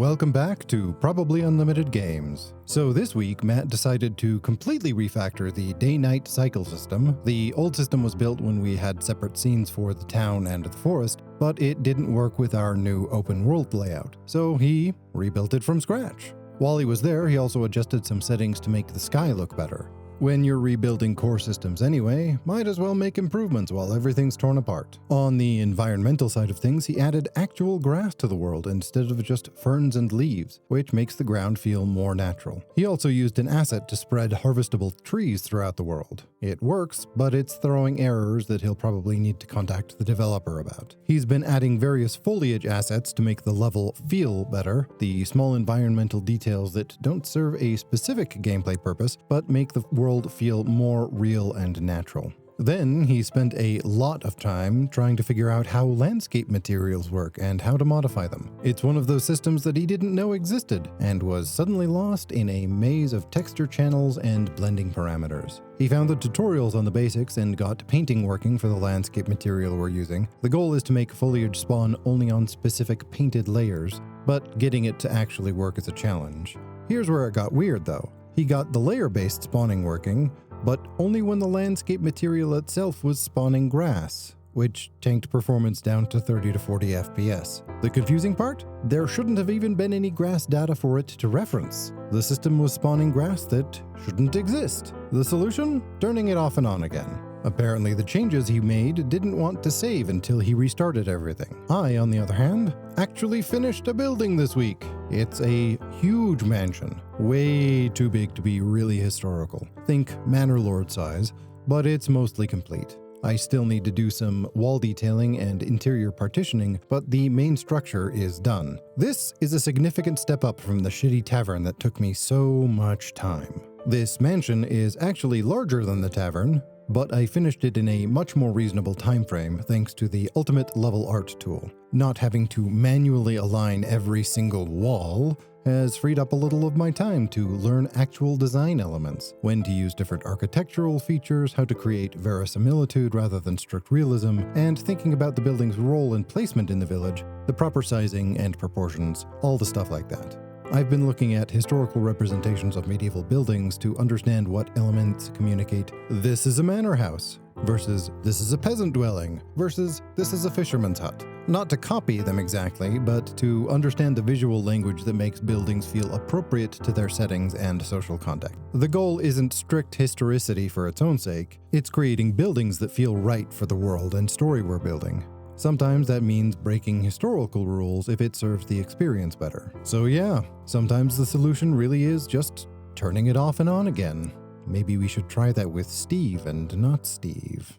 Welcome back to Probably Unlimited Games. So this week, Matt decided to completely refactor the day-night cycle system. The old system was built when we had separate scenes for the town and the forest, but it didn't work with our new open-world layout, so he rebuilt it from scratch. While he was there, he also adjusted some settings to make the sky look better. When you're rebuilding core systems anyway, might as well make improvements while everything's torn apart. On the environmental side of things, he added actual grass to the world instead of just ferns and leaves, which makes the ground feel more natural. He also used an asset to spread harvestable trees throughout the world. It works, but it's throwing errors that he'll probably need to contact the developer about. He's been adding various foliage assets to make the level feel better, the small environmental details that don't serve a specific gameplay purpose, but make the world feel more real and natural. Then he spent a lot of time trying to figure out how landscape materials work and how to modify them. It's one of those systems that he didn't know existed and was suddenly lost in a maze of texture channels and blending parameters. He found the tutorials on the basics and got painting working for the landscape material we're using. The goal is to make foliage spawn only on specific painted layers, but getting it to actually work is a challenge. Here's where it got weird though. He got the layer-based spawning working, but only when the landscape material itself was spawning grass, which tanked performance down to 30 to 40 FPS. The confusing part? There shouldn't have even been any grass data for it to reference. The system was spawning grass that shouldn't exist. The solution? Turning it off and on again. Apparently the changes he made didn't want to save until he restarted everything. I, on the other hand, actually finished a building this week. It's a huge mansion, way too big to be really historical. Think Manor Lord size, but it's mostly complete. I still need to do some wall detailing and interior partitioning, but the main structure is done. This is a significant step up from the shitty tavern that took me so much time. This mansion is actually larger than the tavern, but I finished it in a much more reasonable time frame thanks to the ultimate level art tool. Not having to manually align every single wall has freed up a little of my time to learn actual design elements, when to use different architectural features, how to create verisimilitude rather than strict realism, and thinking about the building's role and placement in the village, the proper sizing and proportions, all the stuff like that. I've been looking at historical representations of medieval buildings to understand what elements communicate "this is a manor house" versus "this is a peasant dwelling" versus "this is a fisherman's hut." Not to copy them exactly, but to understand the visual language that makes buildings feel appropriate to their settings and social context. The goal isn't strict historicity for its own sake, it's creating buildings that feel right for the world and story we're building. Sometimes that means breaking historical rules if it serves the experience better. So yeah, sometimes the solution really is just turning it off and on again. Maybe we should try that with Steve and not Steve.